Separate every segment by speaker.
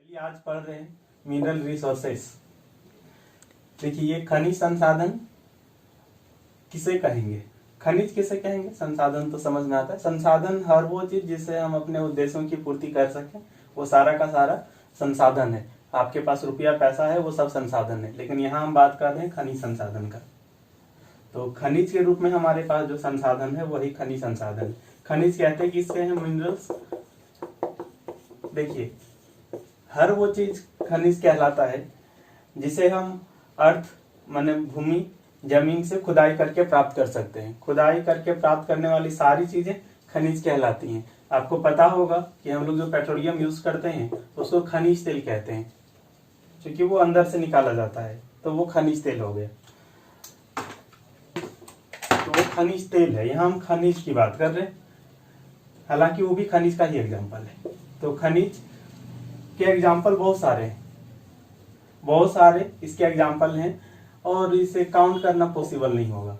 Speaker 1: चलिए आज पढ़ रहे हैं मिनरल रिसोर्सेस। देखिए ये खनिज संसाधन किसे कहेंगे, खनिज किसे कहेंगे, संसाधन तो समझ में आता है। संसाधन हर वो चीज जिससे हम अपने उद्देश्यों की पूर्ति कर सकें, वो सारा का सारा संसाधन है। आपके पास रुपया पैसा है, वो सब संसाधन है, लेकिन यहाँ हम बात कर रहे हैं खनिज संसाधन का। तो खनिज के रूप में हमारे पास जो संसाधन है वही खनिज संसाधन है। खनिज कहते हैं किसके हैं, मिनरल्स। देखिए हर वो चीज खनिज कहलाता है जिसे हम अर्थ माने भूमि जमीन से खुदाई करके प्राप्त कर सकते हैं। खुदाई करके प्राप्त करने वाली सारी चीजें खनिज कहलाती हैं। आपको पता होगा कि हम लोग जो पेट्रोलियम यूज करते हैं उसको खनिज तेल कहते हैं, क्योंकि वो अंदर से निकाला जाता है, तो वो खनिज तेल हो गया। तो वो खनिज तेल है, यहाँ हम खनिज की बात कर रहे हैं, हालांकि वो भी खनिज का ही एग्जाम्पल है। तो खनिज के एग्जाम्पल बहुत सारे इसके एग्जाम्पल हैं और इसे काउंट करना पॉसिबल नहीं होगा।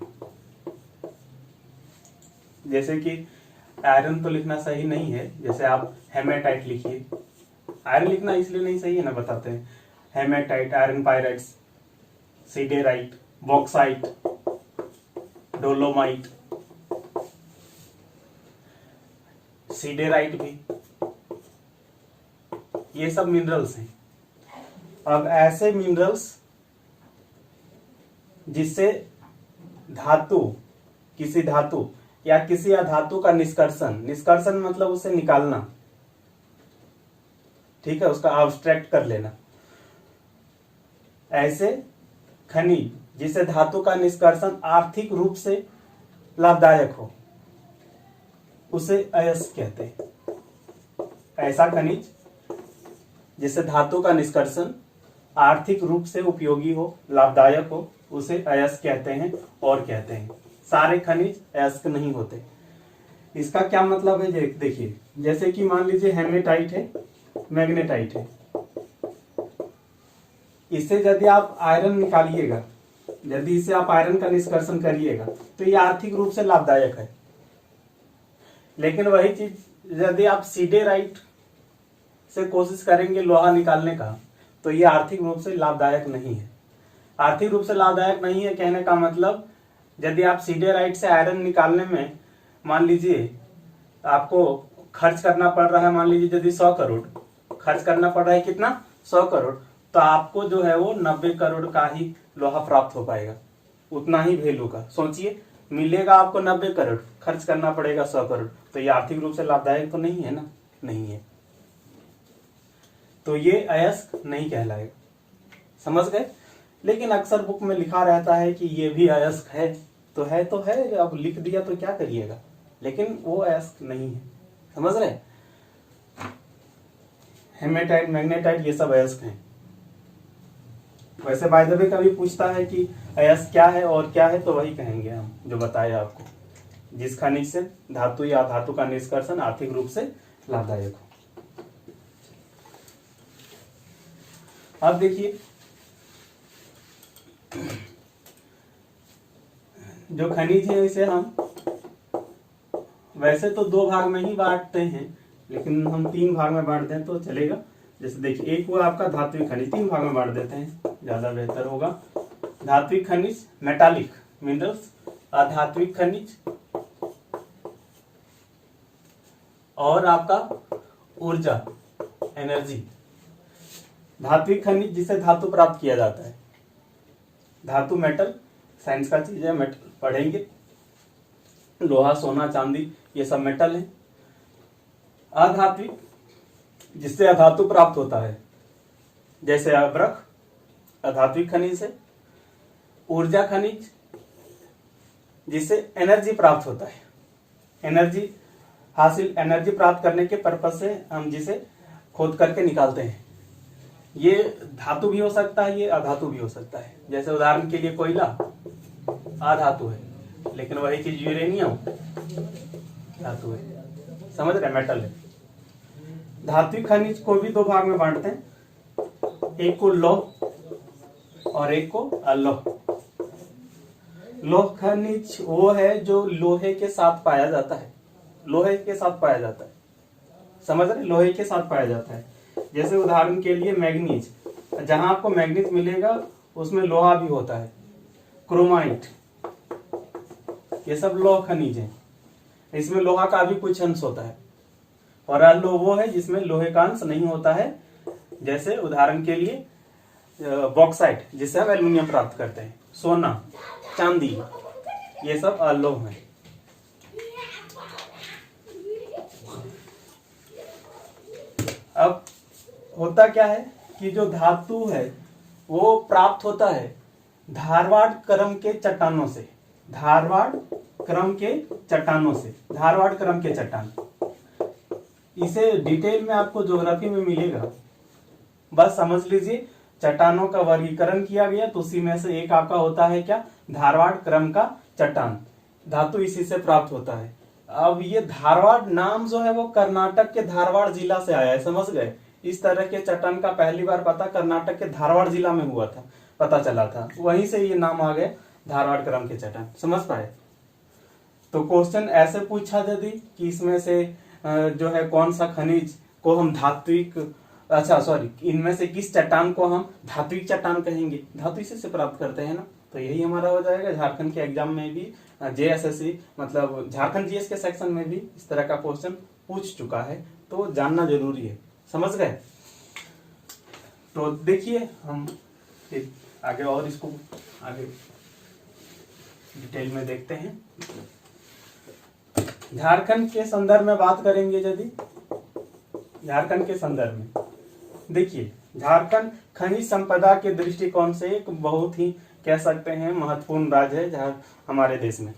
Speaker 1: जैसे कि आयरन तो लिखना सही नहीं है, जैसे आप हेमेटाइट लिखिए। आयरन लिखना इसलिए नहीं सही है ना, बताते हैं। Haematite, iron pyrites, siderite, bauxite, dolomite, siderite भी, ये सब मिनरल्स हैं। अब ऐसे मिनरल्स जिससे धातु, किसी धातु या किसी अधातु का निष्कर्षण मतलब उसे निकालना, ठीक है, उसका अब्स्ट्रैक्ट कर लेना। ऐसे खनिज जिसे धातु का निष्कर्षण आर्थिक रूप से लाभदायक हो, उसे अयस्क कहते हैं। ऐसा खनिज जिसे धातु का निष्कर्षण आर्थिक रूप से उपयोगी हो, लाभदायक हो, उसे अयस्क कहते हैं। और कहते हैं सारे खनिज अयस्क नहीं होते। इसका क्या मतलब है, देखिए जैसे कि मान लीजिए हेमेटाइट है, मैग्नेटाइट है। इससे यदि आप आयरन निकालिएगा, यदि इसे आप आयरन का निष्कर्षण करिएगा तो ये आर्थिक रूप से लाभदायक है। लेकिन वही चीज यदि आप सीडेराइट से कोशिश करेंगे लोहा निकालने का, तो ये आर्थिक रूप से लाभदायक नहीं है। आर्थिक रूप से लाभदायक नहीं है कहने का मतलब, यदि आप सीडेराइट से आयरन निकालने में मान लीजिए आपको खर्च करना पड़ रहा है, मान लीजिए यदि 100 करोड़ खर्च करना पड़ रहा है, कितना, 100 करोड़, तो आपको जो है वो 90 करोड़ का ही लोहा प्राप्त हो पाएगा, उतना ही वैल्यू का। सोचिए मिलेगा आपको 90 करोड़, खर्च करना पड़ेगा 100 करोड़, तो ये आर्थिक रूप से लाभदायक तो नहीं है ना, नहीं है। तो ये अयस्क नहीं कहलाएगा, समझ गए। लेकिन अक्सर बुक में लिखा रहता है कि ये भी अयस्क है, तो है, अब लिख दिया तो क्या करिएगा, लेकिन वो अयस्क नहीं है, समझ रहे। हेमेटाइट, मैग्नेटाइट, ये सब अयस्क हैं। वैसे बाय द वे कभी पूछता है कि अयस्क क्या है और क्या है, तो वही कहेंगे हम जो बताए आपको, जिस खनिज से धातु या धातु का निष्कर्षण आर्थिक रूप से लाभदायक हो। अब देखिए जो खनिज है इसे हम वैसे तो 2 भाग में ही बांटते हैं, लेकिन हम 3 भाग में बांट दें तो चलेगा। जैसे देखिए एक हुआ आपका धात्विक खनिज, 3 भाग में बांट देते हैं, ज्यादा बेहतर होगा। धात्विक खनिज, मेटालिक मिनरल्स, अधात्विक खनिज, और आपका ऊर्जा, एनर्जी। धात्विक खनिज जिसे धातु प्राप्त किया जाता है, धातु मेटल, साइंस का चीज है, मेटल पढ़ेंगे, लोहा, सोना, चांदी, ये सब मेटल है। अधात्विक जिससे अधातु प्राप्त होता है, जैसे अब्रक, अधात्विक खनिज है। ऊर्जा खनिज जिससे एनर्जी प्राप्त होता है, एनर्जी प्राप्त करने के पर्पज से हम जिसे खोद करके निकालते हैं। ये धातु भी हो सकता है, ये अधातु भी हो सकता है। जैसे उदाहरण के लिए कोयला अधातु है, लेकिन वही चीज यूरेनियम धातु है, समझ रहे, मेटल है। धात्विक खनिज को भी 2 भाग में बांटते हैं, एक को लौह और एक को अलोह। लौह खनिज वो है जो लोहे के साथ पाया जाता है, लोहे के साथ पाया जाता है, समझ रहे, लोहे के साथ पाया जाता है। जैसे उदाहरण के लिए मैग्नीज, जहां आपको मैग्नीज मिलेगा उसमें लोहा भी होता है। क्रोमाइट, ये सब लौह खनिज है, इसमें लोहा का भी कुछ अंश होता है। और अलोह वो है जिसमें लोहे का अंश नहीं होता है, जैसे उदाहरण के लिए बॉक्साइट जिससे हम एल्युमिनियम प्राप्त करते हैं, सोना, चांदी, ये सब अलोह है। अब होता क्या है कि जो धातु है वो प्राप्त होता है धारवाड़ क्रम के चट्टानों से, धारवाड़ क्रम के चट्टानों से, धारवाड़ क्रम के चट्टान। इसे डिटेल में आपको ज्योग्राफी में मिलेगा, बस समझ लीजिए चट्टानों का वर्गीकरण किया गया तो उसी में से एक आपका होता है क्या, धारवाड़ क्रम का चट्टान, धातु इसी से प्राप्त होता है। अब ये धारवाड़ नाम जो है वो कर्नाटक के धारवाड़ जिला से आया है, समझ गए। इस तरह के चट्टान का पहली बार पता कर्नाटक के धारवाड़ जिला में हुआ था, पता चला था, वहीं से ये नाम आ गया धारवाड़ क्रम के चट्टान, समझ पाए। तो क्वेश्चन ऐसे पूछा यदि कि इसमें से जो है कौन सा खनिज को हम धात्विक, अच्छा सॉरी, इनमें से किस चट्टान को हम धात्विक चट्टान कहेंगे, धातु इसी से प्राप्त करते हैं ना, तो यही हमारा हो जाएगा। झारखंड के एग्जाम में भी जेएसएससी मतलब झारखंड जीएस के सेक्शन में भी इस तरह का क्वेश्चन पूछ चुका है, तो जानना जरूरी है, समझ गए। तो देखिए हम आगे और इसको आगे डिटेल में देखते हैं। झारखंड के संदर्भ में बात करेंगे यदि, झारखंड के संदर्भ में देखिए, झारखंड खनिज संपदा के दृष्टिकोण से एक बहुत ही कह सकते हैं महत्वपूर्ण राज्य है जहाँ हमारे देश में।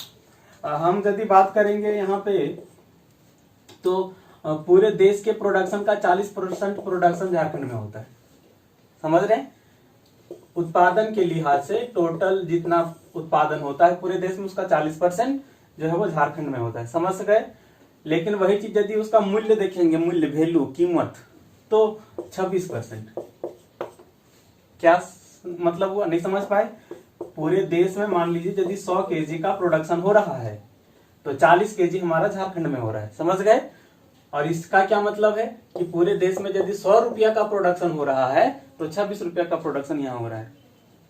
Speaker 1: हम यदि बात करेंगे यहाँ पे तो पूरे देश के प्रोडक्शन का 40% प्रोडक्शन झारखंड में होता है, समझ रहे हैं। उत्पादन के लिहाज से टोटल जितना उत्पादन होता है पूरे देश में उसका 40% जो है वो झारखंड में होता है, समझ गए। लेकिन वही चीज यदि उसका मूल्य देखेंगे, मूल्य, वैल्यू, कीमत, तो 26%। क्या मतलब हुआ, नहीं समझ पाए। पूरे देश में मान लीजिए यदि 100 केजी का प्रोडक्शन हो रहा है तो 40 केजी हमारा झारखंड में हो रहा है, समझ गए। और इसका क्या मतलब है कि पूरे देश में यदि 100 रुपया का प्रोडक्शन हो रहा है तो 26 रुपया का प्रोडक्शन यहाँ हो रहा है।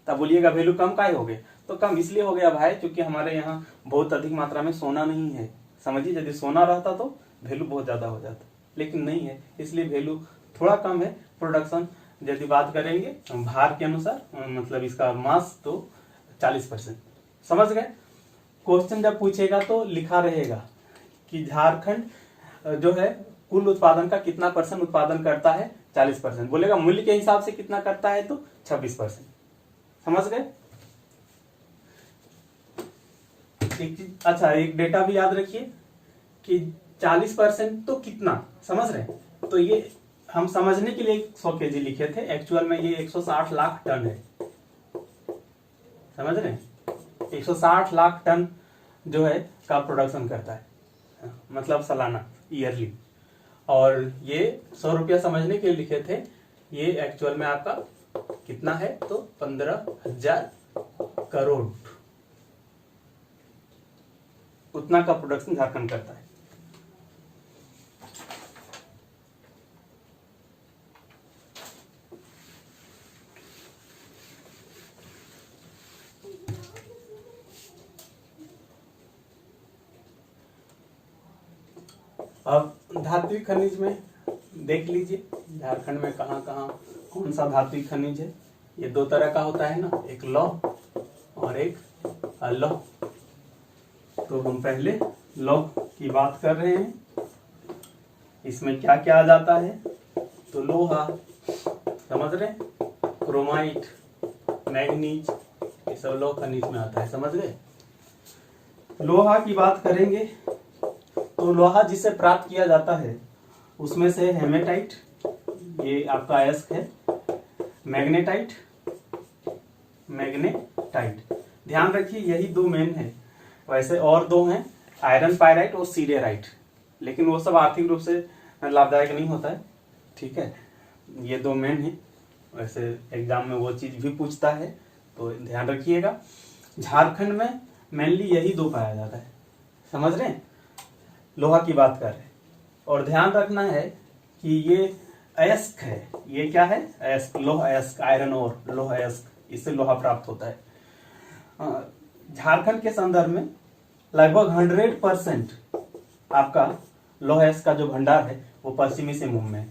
Speaker 1: तब बोलिएगा वैल्यू कम काहे हो गए, तो कम इसलिए हो गया भाई क्योंकि हमारे यहाँ बहुत अधिक मात्रा में सोना नहीं है, समझिए। यदि सोना रहता तो वैल्यू बहुत ज्यादा हो जाता, लेकिन नहीं है, इसलिए वैल्यू थोड़ा कम है। प्रोडक्शन यदि बात करेंगे भार के अनुसार, मतलब इसका मास, तो 40%, समझ गए। क्वेश्चन जब पूछेगा तो लिखा रहेगा कि झारखंड जो है कुल उत्पादन का कितना % उत्पादन करता है, 40%। बोलेगा मूल्य के हिसाब से कितना करता है, तो 26%, समझ गए। अच्छा, एक डेटा भी याद रखिए कि 40% तो कितना, समझ रहे हैं। तो ये हम समझने के लिए 100 केजी लिखे थे, एक्चुअल में ये 160 लाख टन है, समझ रहे हैं। 160 लाख टन जो है का प्रोडक्शन करता है, मतलब सालाना, ईयरली। और ये 100 रुपया समझने के लिए लिखे थे, ये एक्चुअल में आपका कितना है, तो 15,000 करोड़, उतना का प्रोडक्शन झारखंड करता है। अब धात्विक खनिज में देख लीजिए झारखंड में कहाँ कहाँ कौन सा धात्विक खनिज है। ये 2 तरह का होता है ना, एक लौह और एक अलोह। तो हम पहले लौह की बात कर रहे हैं, इसमें क्या क्या आ जाता है, तो लोहा, समझ रहे, क्रोमाइट, मैग्नीज, ये सब लौह खनिज में आता है, समझ गए। लोहा की बात करेंगे तो लोहा जिसे प्राप्त किया जाता है उसमें से हेमेटाइट, ये आपका अयस्क है, मैग्नेटाइट, ध्यान रखिए यही 2 मेन है। वैसे और 2 हैं, आयरन पायराइट और सीडेराइट, लेकिन वो सब आर्थिक रूप से लाभदायक नहीं होता है, ठीक है। ये 2 मेन है, वैसे एग्जाम में वो चीज भी पूछता है, तो ध्यान रखिएगा। झारखंड में मेनली यही 2 पाया जाता है, समझ रहे हैं। लोहा की बात कर रहे हैं, और ध्यान रखना है कि ये अयस्क है, ये क्या है? अयस्क, लोह अयस्क, आयरन और लोह अयस्क, इससे लोहा प्राप्त होता है। झारखंड के संदर्भ में लगभग 100% आपका लोह अयस्क का जो भंडार है वो पश्चिमी सिंहभूम में है।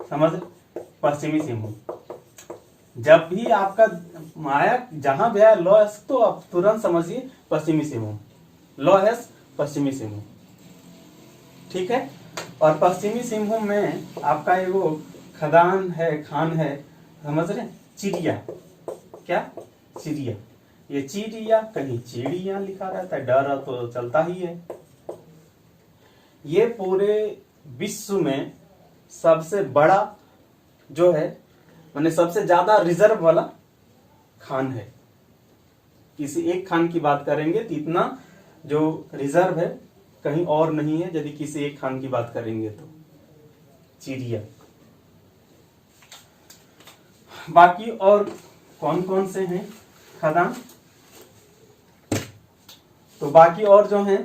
Speaker 1: समझ, पश्चिमी सिंहभूम। जब भी आपका माया जहां भी आया लोह अयस्क, तो आप तुरंत समझिए पश्चिमी सिंहभूम, लोह अयस्क पश्चिमी सिंहभूम, ठीक है। और पश्चिमी सिंहभूम में आपका एगो खदान है, खान है, समझ रहे, चिड़िया, क्या? चिड़िया। ये चिड़िया, कहीं चिड़िया लिखा रहता है, डर तो चलता ही है। ये पूरे विश्व में सबसे बड़ा जो है, माने सबसे ज्यादा रिजर्व वाला खान है। किसी एक खान की बात करेंगे तो इतना जो रिजर्व है कहीं और नहीं है, यदि किसी एक खान की बात करेंगे तो चिड़िया। बाकी और कौन कौन से हैं खदान? तो बाकी और जो हैं,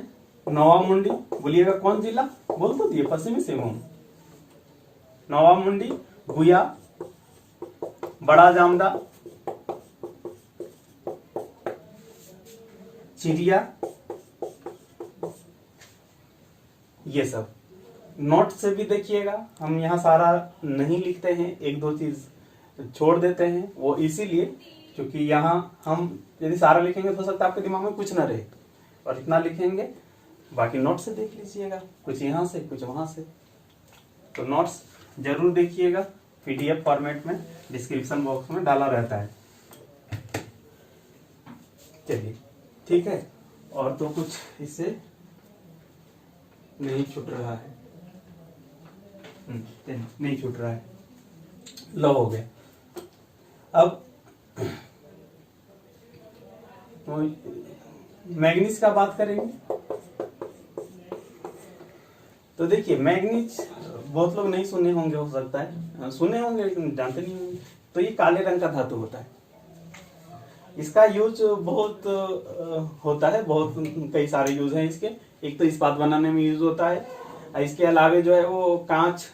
Speaker 1: नवाब मुंडी, बोलिएगा कौन जिला? बोल तो दिए, पश्चिमी सिंहभूम। नवाब मुंडी, गुया, बड़ा जामदा, चिड़िया, ये सब। नोट से भी देखिएगा, हम यहाँ सारा नहीं लिखते हैं, एक दो चीज छोड़ देते हैं, वो इसीलिए क्योंकि यहाँ हम यदि सारा लिखेंगे तो हो सकता है आपके दिमाग में कुछ ना रहे, और इतना लिखेंगे। बाकी नोट से देख लीजिएगा, कुछ यहाँ से कुछ वहां से। तो नोट्स जरूर देखिएगा, PDF फॉर्मेट में डिस्क्रिप्शन बॉक्स में डाला रहता है। चलिए ठीक है, और तो कुछ इससे नहीं छूट रहा है, नहीं छूट रहा है, लो हो गया। अब मैग्नीज का बात करेंगे। तो देखिए मैग्नीज बहुत लोग नहीं सुने होंगे, हो सकता है सुने होंगे लेकिन जानते नहीं होंगे। तो ये काले रंग का धातु होता है, इसका यूज बहुत होता है, बहुत कई सारे यूज हैं इसके। एक तो इस्पात बनाने में यूज होता है, इसके अलावे जो है वो कांच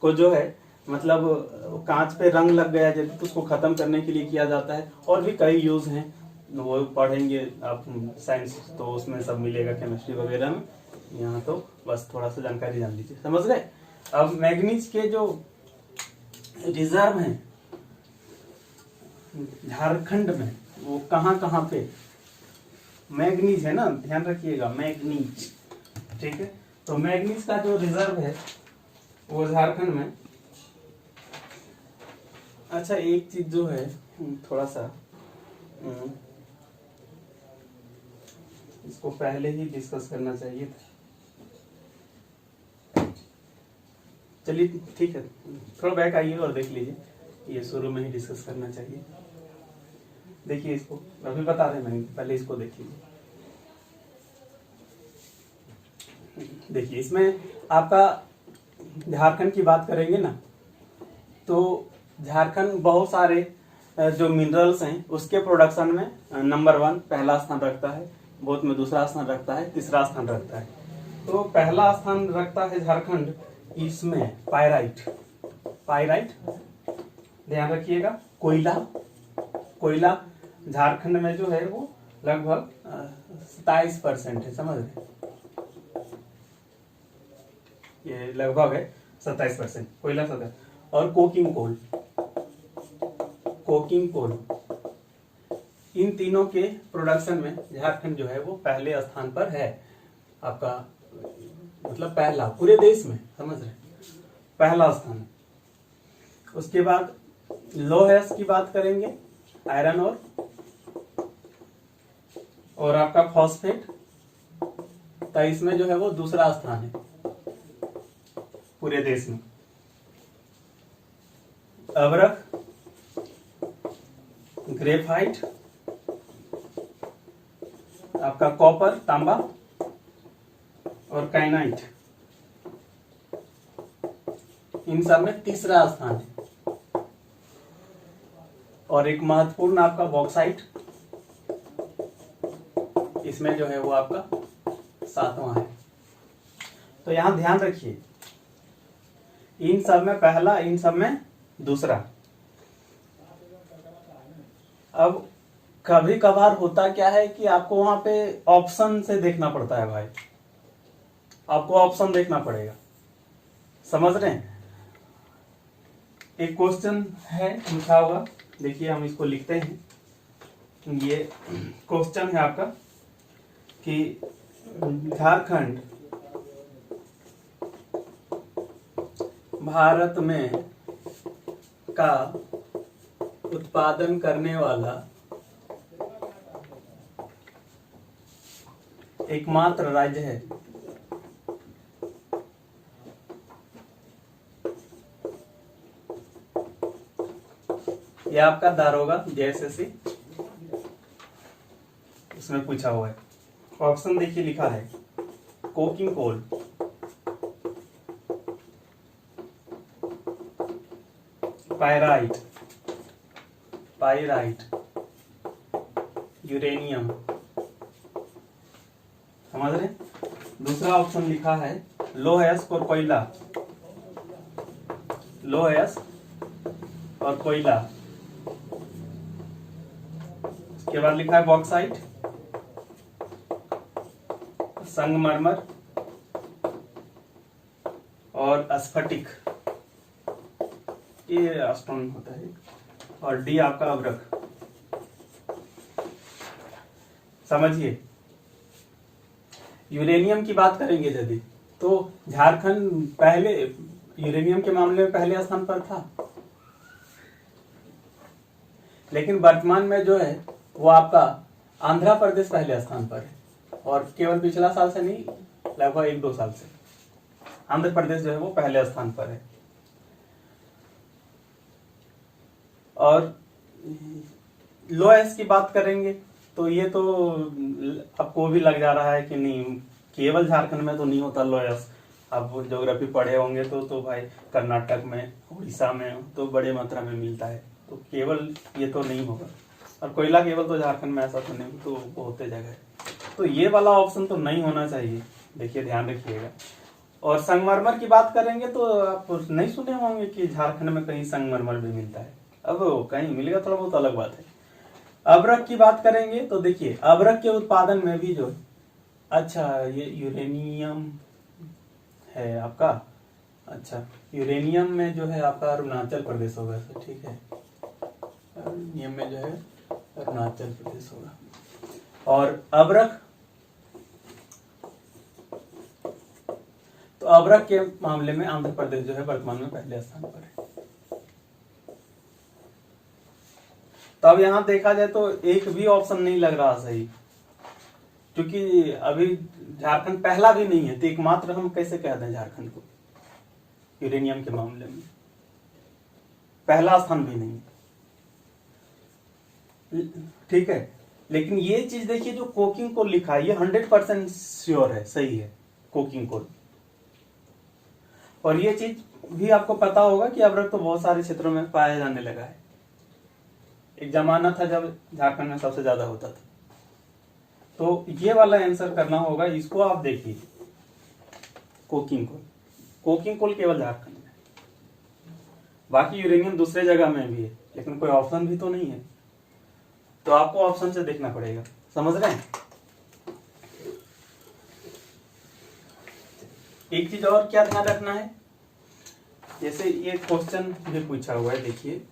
Speaker 1: को जो है, मतलब कांच पे रंग लग गया जब तो उसको खत्म करने के लिए किया जाता है। और भी कई यूज हैं, वो पढ़ेंगे आप साइंस तो उसमें सब मिलेगा, केमिस्ट्री वगैरह में। यहाँ तो बस थोड़ा सा जानकारी जान लीजिए, समझ गए। अब मैग्नीज के जो रिजर्व हैं झारखंड में, वो कहाँ कहाँ पे मैग्नीज है ना, ध्यान रखिएगा, मैग्नीज, ठीक है। तो मैग्नीज का जो रिजर्व है वो झारखंड में। अच्छा एक चीज जो है थोड़ा सा इसको पहले ही डिस्कस करना चाहिए था, चलिए ठीक है, थोड़ा बैक आइए और देख लीजिए, ये शुरू में ही डिस्कस करना चाहिए। देखिए इसको अभी बता रहे हैं, पहले इसको देख लीजिए। देखिए इसमें आपका झारखंड की बात करेंगे ना, तो झारखंड बहुत सारे जो मिनरल्स हैं उसके प्रोडक्शन में नंबर 1 पहला स्थान रखता है, बहुत में दूसरा स्थान रखता है, तीसरा स्थान रखता है। तो पहला स्थान रखता है झारखंड इसमें पायराइट, पायराइट ध्यान रखिएगा। कोयला, कोयला झारखंड में जो है वो लगभग 27% है, समझ रहे, ये लगभग है 27% कोयला 27। और कोकिंग कोल, कोकिंग कोल, इन तीनों के प्रोडक्शन में झारखंड जो है वो पहले स्थान पर है आपका, मतलब पहला पूरे देश में, समझ रहे, पहला स्थान। उसके बाद लोहेस की बात करेंगे, आयरन और आपका फॉस्फेट, तो इसमें जो है वो दूसरा स्थान है पूरे देश में। अबरख, ग्रेफाइट, आपका कॉपर तांबा और काइनाइट, इन सब में तीसरा स्थान है। और एक महत्वपूर्ण आपका बॉक्साइट, इसमें जो है वो आपका 7वां है। तो यहां ध्यान रखिए, इन सब में पहला, इन सब में दूसरा। अब कभी कभार होता क्या है कि आपको वहां पे ऑप्शन से देखना पड़ता है भाई, आपको ऑप्शन देखना पड़ेगा, समझ रहे हैं। एक क्वेश्चन है लिखा हुआ, देखिए हम इसको लिखते हैं। ये क्वेश्चन है आपका कि झारखंड भारत में का उत्पादन करने वाला एकमात्र राज्य है। यह आपका दारोगा जेएसएससी उसमें पूछा हुआ है। ऑप्शन देखिए लिखा है कोकिंग कोल, पायराइट, यूरेनियम, समझ रहे। दूसरा ऑप्शन लिखा है लोह अयस्क और कोयला, लोह अयस्क और कोयला। उसके बाद लिखा है बॉक्साइट, संगमरमर और स्फटिक, ये स्टोन होता है। और डी आपका अभ्रक। समझिए, यूरेनियम की बात करेंगे यदि, तो झारखंड पहले यूरेनियम के मामले में पहले स्थान पर था, लेकिन वर्तमान में जो है वो आपका आंध्र प्रदेश पहले स्थान पर है। और केवल पिछला साल से नहीं, लगभग 1-2 साल से आंध्र प्रदेश जो है वो पहले स्थान पर है। और लोएस की बात करेंगे तो ये तो आपको भी लग जा रहा है कि नहीं, केवल झारखंड में तो नहीं होता लोएस। आप ज्योग्राफी पढ़े होंगे तो भाई कर्नाटक में, उड़ीसा में तो बड़े मात्रा में मिलता है, तो केवल ये तो नहीं होगा। और कोयला केवल तो झारखंड में ऐसा तो नहीं, तो बहुत जगह है। तो ये वाला ऑप्शन तो नहीं होना चाहिए, देखिए ध्यान रखिएगा। और संगमरमर की बात करेंगे तो आप नहीं सुने होंगे कि झारखंड में कहीं संगमरमर भी मिलता है, अब कहीं मिलेगा थोड़ा बहुत अलग बात है। अभ्रक की बात करेंगे तो देखिए अभ्रक के उत्पादन में भी जो, अच्छा ये यूरेनियम है आपका, अच्छा यूरेनियम में जो है आपका अरुणाचल प्रदेश होगा, ठीक है, यूरेनियम में जो है अरुणाचल प्रदेश होगा। और अभ्रक, तो अभ्रक के मामले में आंध्र प्रदेश जो है वर्तमान में पहले स्थान पर है। तो अब यहां देखा जाए तो एक भी ऑप्शन नहीं लग रहा सही, क्योंकि अभी झारखंड पहला भी नहीं है, तो एकमात्र हम कैसे कह दें झारखंड को यूरेनियम के मामले में, पहला स्थान भी नहीं, ठीक है। लेकिन ये चीज देखिए जो कोकिंग कोल लिखा है ये 100% श्योर है, सही है कोकिंग कोल। और ये चीज भी आपको पता होगा कि अभ्रक तो बहुत सारे क्षेत्रों में पाया जाने लगा है। एक जमाना था जब झारखंड में सबसे ज्यादा होता था। तो ये वाला आंसर करना होगा, इसको आप देखिए कोकिंग कोल, कोकिंग कोल केवल झारखंड में, बाकी यूरेनियम दूसरे जगह में भी है, लेकिन कोई ऑप्शन भी तो नहीं है, तो आपको ऑप्शन से देखना पड़ेगा, समझ रहे हैं। एक चीज और क्या ध्यान रखना है, जैसे ये क्वेश्चन भी पूछा हुआ है, देखिए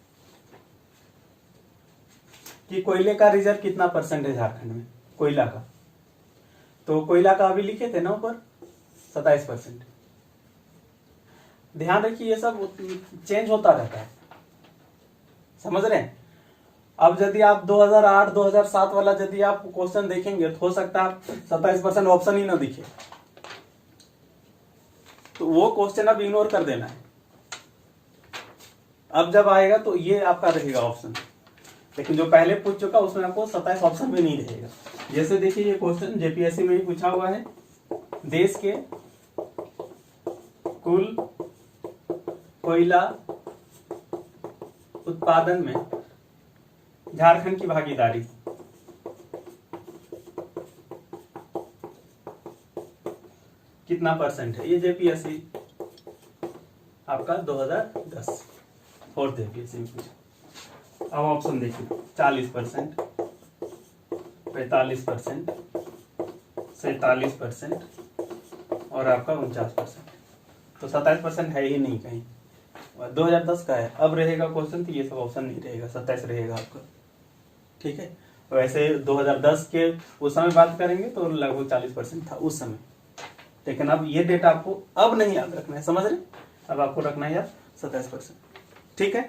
Speaker 1: कि कोयले का रिजर्व कितना % है झारखंड में, कोयला का। तो कोयला का अभी लिखे थे ना ऊपर 27%। ध्यान रखिए ये सब चेंज होता रहता है, समझ रहे हैं। अब यदि आप 2008-2007 वाला यदि आप क्वेश्चन देखेंगे तो हो सकता है 27% ऑप्शन ही ना दिखे, तो वो क्वेश्चन अब इग्नोर कर देना है। अब जब आएगा तो ये आपका रहेगा ऑप्शन, लेकिन जो पहले पूछ चुका उसमें आपको 27 ऑप्शन भी नहीं रहेगा। जैसे देखिए ये क्वेश्चन जेपीएससी में ही पूछा हुआ है, देश के कुल कोयला उत्पादन में झारखंड की भागीदारी कितना % है, ये जेपीएससी आपका 2010। फोर्थ देखिए सिंपल। अब ऑप्शन देखिए 40%, 45%, 47% और आपका 49%। तो 27% है ही नहीं कहीं, 2010 का है। अब रहेगा क्वेश्चन तो ये सब ऑप्शन नहीं रहेगा, 27 रहेगा आपका। ठीक है, वैसे 2010 के उस समय बात करेंगे तो लगभग 40% था उस समय, लेकिन अब ये डेटा आपको अब नहीं याद रखना है, समझ रहे? अब आपको रखना है याद 27%। ठीक है,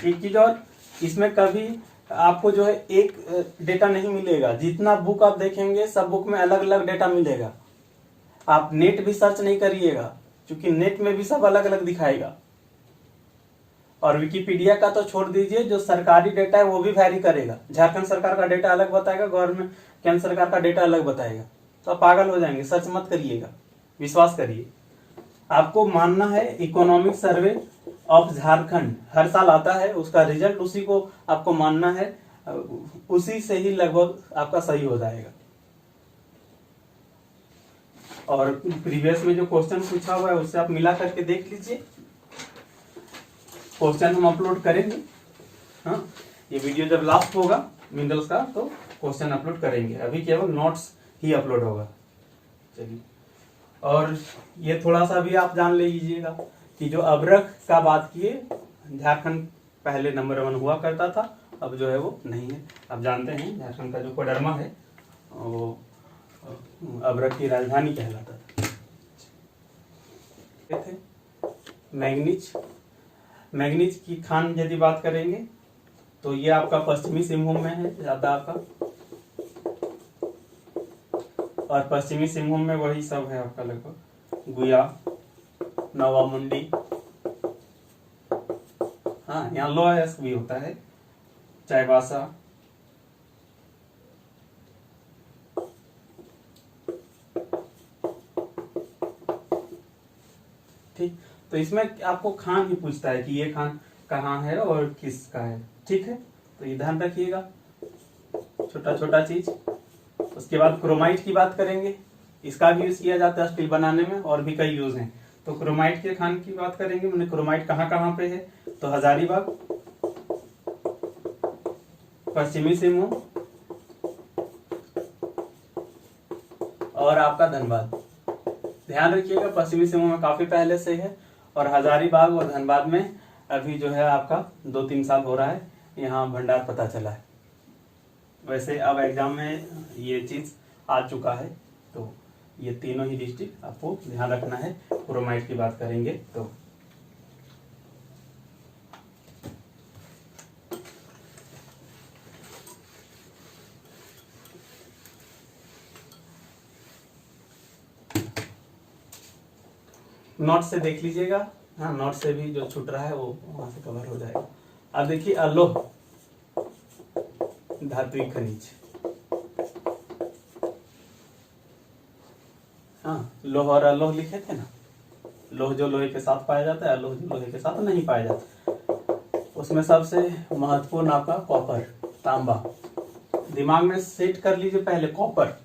Speaker 1: एक चीज और, इसमें कभी आपको जो है एक डेटा नहीं मिलेगा। जितना बुक आप देखेंगे सब बुक में अलग अलग डेटा मिलेगा। आप नेट भी सर्च नहीं करिएगा, क्योंकि नेट में भी सब अलग अलग दिखाएगा। और विकिपीडिया का तो छोड़ दीजिए, जो सरकारी डेटा है वो भी वैरी करेगा। झारखंड सरकार का डेटा अलग बताएगा, गवर्नमेंट केंद्र सरकार का डेटा अलग बताएगा। तो आप पागल हो जाएंगे, सर्च मत करिएगा, विश्वास करिए। आपको मानना है इकोनॉमिक सर्वे ऑफ झारखंड हर साल आता है, उसका रिजल्ट उसी को आपको मानना है, उसी से ही लगभग आपका सही हो जाएगा। और प्रीवियस में जो क्वेश्चन पूछा हुआ है उससे आप मिला करके देख लीजिए। क्वेश्चन हम अपलोड करेंगे, हाँ, ये वीडियो जब लास्ट होगा मिनरल्स का तो क्वेश्चन अपलोड करेंगे, अभी केवल नोट्स ही अपलोड होगा। चलिए, और ये थोड़ा सा भी आप जान लीजिएगा कि जो अबरख का बात किए, झारखंड पहले नंबर 1 हुआ करता था, अब जो है वो नहीं है। आप जानते हैं झारखंड का जो कोडरमा है वो अबरख की राजधानी कहलाता था। मैग्नीज, मैग्नीज की खान यदि बात करेंगे तो ये आपका पश्चिमी सिंहभूम में है ज्यादा आपका, और पश्चिमी सिंहभूम में वही सब है आपका, लगभग गुया, नवा मुंडी, हाँ यहाँ लोएस्ट भी होता है, चाईबासा, ठीक। तो इसमें आपको खान ही पूछता है कि ये खान कहाँ है और किसका है, ठीक है, तो ये ध्यान रखिएगा, छोटा छोटा चीज। उसके बाद क्रोमाइट की बात करेंगे, इसका भी यूज किया जाता है स्टील बनाने में, और भी कई यूज हैं। तो क्रोमाइट के खान की बात करेंगे, मैंने क्रोमाइट कहाँ कहाँ पे है, तो हजारीबाग, पश्चिमी सिंहभूम और आपका धनबाद। ध्यान रखिएगा पश्चिमी सिंहभूम में काफी पहले से है, और हजारीबाग और धनबाद में अभी जो है आपका 2-3 साल हो रहा है, यहाँ भंडार पता चला है। वैसे अब एग्जाम में ये चीज आ चुका है, तो ये तीनों ही डिस्ट्रिक्ट आपको ध्यान रखना है। क्रोमाइट की बात करेंगे तो नोट से देख लीजिएगा, हाँ, नोट से भी जो छूट रहा है वो वहां से कवर हो जाएगा। अब देखिए अलोह धात्विक खनिज, हाँ, लोह और अलोह लिखे थे ना, लोह जो लोहे के साथ पाया जाता है, अलोह जो लोहे के साथ नहीं पाया जाता। उसमें सबसे महत्वपूर्ण आपका कॉपर, तांबा, दिमाग में सेट कर लीजिए पहले, कॉपर,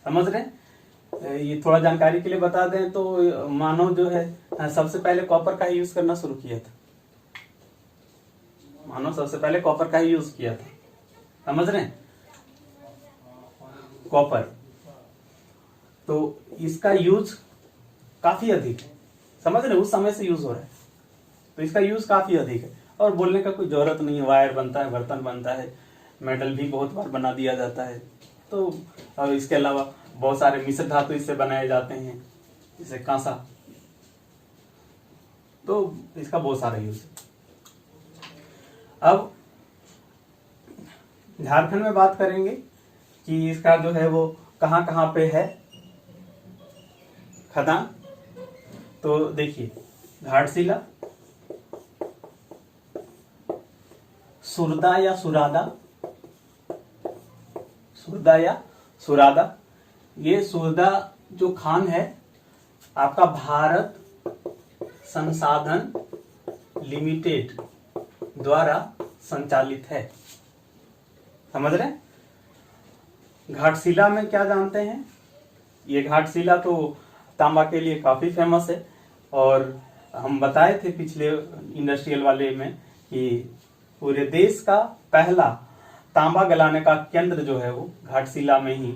Speaker 1: समझ रहे हैं? ये थोड़ा जानकारी के लिए बता दें तो मानव जो है सबसे पहले कॉपर का ही यूज करना शुरू किया था, मानव सबसे पहले कॉपर का ही यूज किया था, समझ रहे हैं? कॉपर, तो इसका यूज काफी अधिक है, समझ रहे हैं? उस समय से यूज हो रहा है, तो इसका यूज काफी अधिक है, और बोलने का कोई जरूरत नहीं है। वायर बनता है, बर्तन बनता है, मेटल भी बहुत बार बना दिया जाता है, तो और इसके अलावा बहुत सारे मिश्र धातु इससे बनाए जाते हैं, जैसे कांसा, तो इसका बहुत सारा यूज है। अब झारखंड में बात करेंगे कि इसका जो है वो कहाँ कहाँ पे है खदान, तो देखिए घाटशिला, सुरदा या सुरादा, सुरदा या सुरादा, ये सुरदा जो खान है आपका भारत संसाधन लिमिटेड द्वारा संचालित है, समझ रहे हैं। घाटशिला में क्या जानते हैं, ये घाटशिला तो तांबा के लिए काफी फेमस है, और हम बताए थे पिछले इंडस्ट्रियल वाले में कि पूरे देश का पहला तांबा गलाने का केंद्र जो है वो घाटशिला में ही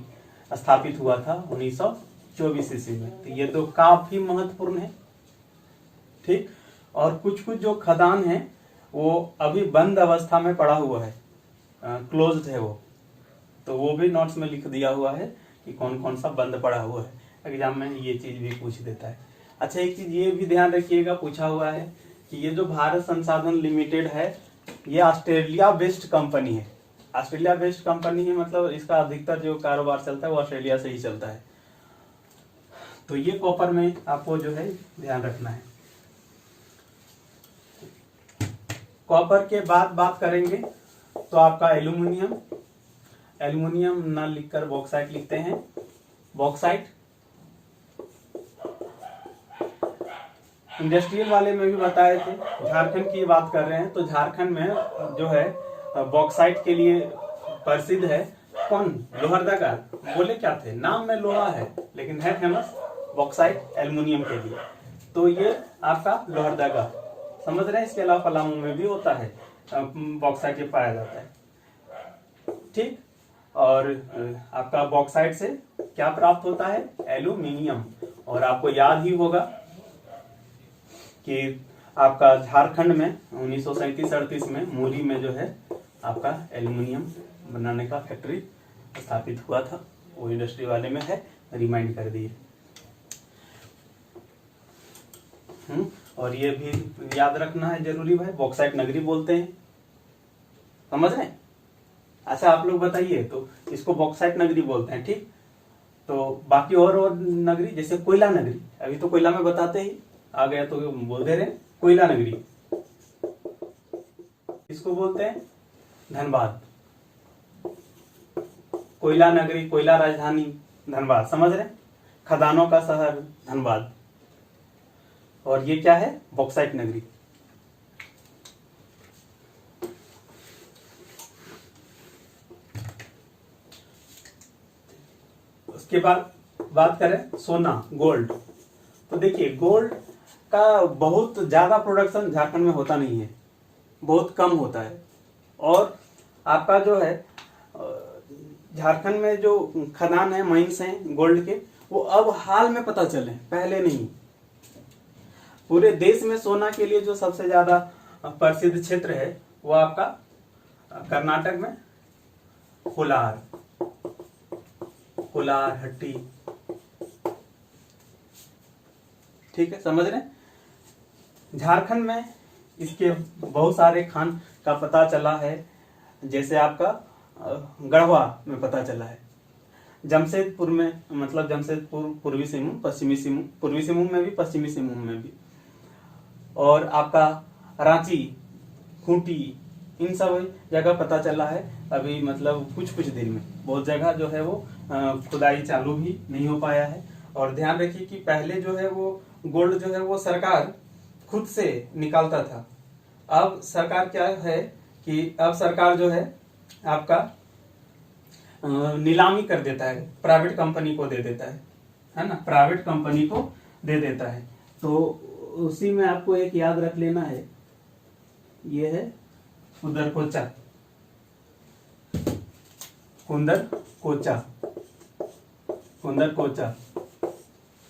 Speaker 1: स्थापित हुआ था 1924 ईस्वी में। तो ये तो काफी महत्वपूर्ण है, ठीक। और कुछ कुछ जो खदान है वो अभी बंद अवस्था में पड़ा हुआ है, क्लोज्ड है वो, तो वो भी नोट्स में लिख दिया हुआ है कि कौन कौन सा बंद पड़ा हुआ है। एग्जाम में ये चीज भी पूछ देता है। अच्छा, एक चीज ये भी ध्यान रखिएगा, पूछा हुआ है कि ये जो भारत संसाधन लिमिटेड है ये ऑस्ट्रेलिया बेस्ड कंपनी है। ऑस्ट्रेलिया बेस्ड कंपनी है मतलब इसका अधिकतर जो कारोबार चलता है वो ऑस्ट्रेलिया से ही चलता है। तो ये कॉपर में आपको जो है ध्यान रखना है। कॉपर के बाद बात करेंगे तो आपका एल्यूमिनियम, एल्यूमिनियम ना लिखकर बॉक्साइट लिखते हैं, बॉक्साइट। इंडस्ट्रियल वाले में भी बताए थे, झारखंड की बात कर रहे हैं तो झारखंड में जो है बॉक्साइट के लिए प्रसिद्ध है कौन, लोहरदगा। बोले क्या थे, नाम में लोहा है लेकिन है फेमस बॉक्साइट एल्यूमिनियम के लिए, तो ये आपका लोहरदगा, समझ रहे हैं। इसके अलावा पलामू में भी होता है बॉक्साइट, ये पाया जाता है, ठीक। और आपका बॉक्साइट से क्या प्राप्त होता है, एल्यूमिनियम। और आपको याद ही होगा कि आपका झारखंड में 1937-38 में मूरी में जो है आपका एल्यूमिनियम बनाने का फैक्ट्री स्थापित हुआ था, वो इंडस्ट्री वाले में है, रिमाइंड कर दिए। और ये भी याद रखना है जरूरी भाई, बॉक्साइट नगरी बोलते हैं, समझ रहे हैं। अच्छा, आप लोग बताइए, तो इसको बॉक्साइट नगरी बोलते हैं, ठीक। तो बाकी और नगरी जैसे कोयला नगरी, अभी तो कोयला में बताते ही आ गया तो बोल दे रहे हैं कोयला नगरी, इसको बोलते हैं धनबाद। कोयला नगरी, कोयला राजधानी धनबाद, समझ रहे हैं, खदानों का शहर धनबाद। और ये क्या है, बॉक्साइट नगरी। उसके बाद बात करें सोना, गोल्ड, तो देखिए गोल्ड का बहुत ज्यादा प्रोडक्शन झारखंड में होता नहीं है, बहुत कम होता है। और आपका जो है झारखंड में जो खदान है, माइंस हैं गोल्ड के, वो अब हाल में पता चले, पहले नहीं। पूरे देश में सोना के लिए जो सबसे ज्यादा प्रसिद्ध क्षेत्र है वो आपका कर्नाटक में कोलार, कोलार, हट्टी, ठीक है, समझ रहे हैं। झारखंड में इसके बहुत सारे खान का पता चला है, जैसे आपका गढ़वा में पता चला है, जमशेदपुर में, मतलब जमशेदपुर पूर्वी सिंहभूम, पश्चिमी सिंहभूम, पूर्वी सिंहभूम में भी, पश्चिमी सिंहभूम में भी, और आपका रांची, खूंटी, इन सब जगह पता चला है अभी, मतलब कुछ कुछ दिन में। बहुत जगह जो है वो खुदाई चालू भी नहीं हो पाया है। और ध्यान रखिए कि पहले जो है वो गोल्ड जो है वो सरकार खुद से निकालता था, अब सरकार क्या है कि अब सरकार जो है आपका नीलामी कर देता है, प्राइवेट कंपनी को दे देता है ना, प्राइवेट कंपनी को दे देता है। तो उसी में आपको एक याद रख लेना है, ये है कुंदरकोचा, कुंदरकोचा, कुंदरकोचा,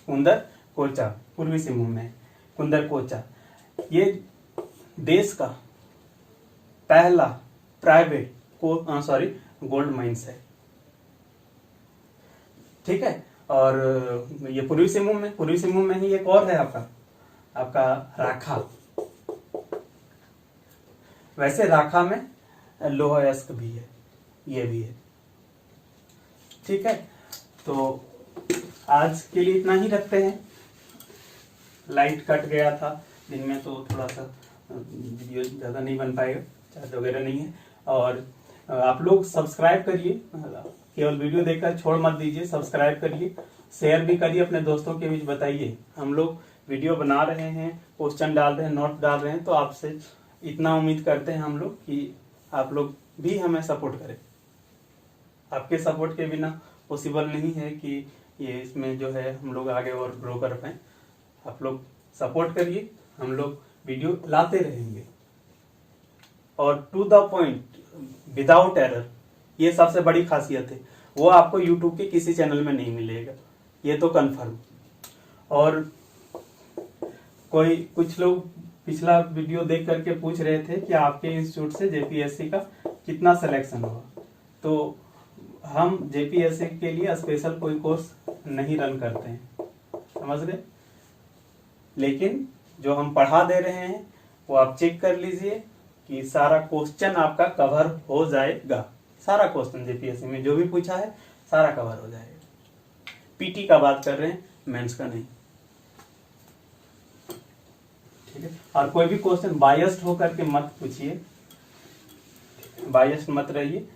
Speaker 1: कुंदरकोचा पूर्वी सिंहभूम में, कुंदरकोचा। ये देश का पहला प्राइवेट गोल्ड माइंस है, ठीक है। और ये पूर्वी सिंहभूम में ही एक और है आपका राखा। वैसे राखा में लोहा अयस्क भी है, ये भी है, ठीक है। तो आज के लिए इतना ही रखते हैं। लाइट कट गया था दिन में तो थोड़ा सा वीडियो ज़्यादा नहीं बन पाएगा, चार्ज वगैरह नहीं है। और आप लोग सब्सक्राइब करिए, केवल वीडियो देखकर छोड़ मत दीजिए, सब्सक्राइब करिए, शेयर भी करिए, अपने दोस्तों के बीच बताइए। हम लोग वीडियो बना रहे हैं, क्वेश्चन डाल रहे हैं, नोट डाल रहे हैं, तो आपसे इतना उम्मीद करते हैं हम लोग कि आप लोग भी हमें सपोर्ट करें। आपके सपोर्ट के बिना पॉसिबल नहीं है कि ये इसमें जो है हम लोग आगे और ग्रो कर पाए। आप लोग सपोर्ट करिए, हम लोग वीडियो लाते रहेंगे। और to the point, without error, ये सबसे बड़ी खासियत है। वो आपको यूट्यूब के किसी चैनल में नहीं मिलेगा, ये तो कंफर्म। और कुछ लोग पिछला वीडियो देख करके पूछ रहे थे कि आपके इंस्टीट्यूट से जेपीएससी का कितना सिलेक्शन हुआ। तो हम जेपीएससी के लिए स्पेशल कोई कोर्स नहीं रन करते हैं, समझ गए। लेकिन जो हम पढ़ा दे रहे हैं वो आप चेक कर लीजिए कि सारा क्वेश्चन आपका कवर हो जाएगा। सारा क्वेश्चन जेपीएससी में जो भी पूछा है सारा कवर हो जाएगा। पीटी का बात कर रहे हैं, मेंस का नहीं, ठीक है। और कोई भी क्वेश्चन बायस्ड होकर के मत पूछिए, बायस्ड मत रहिए।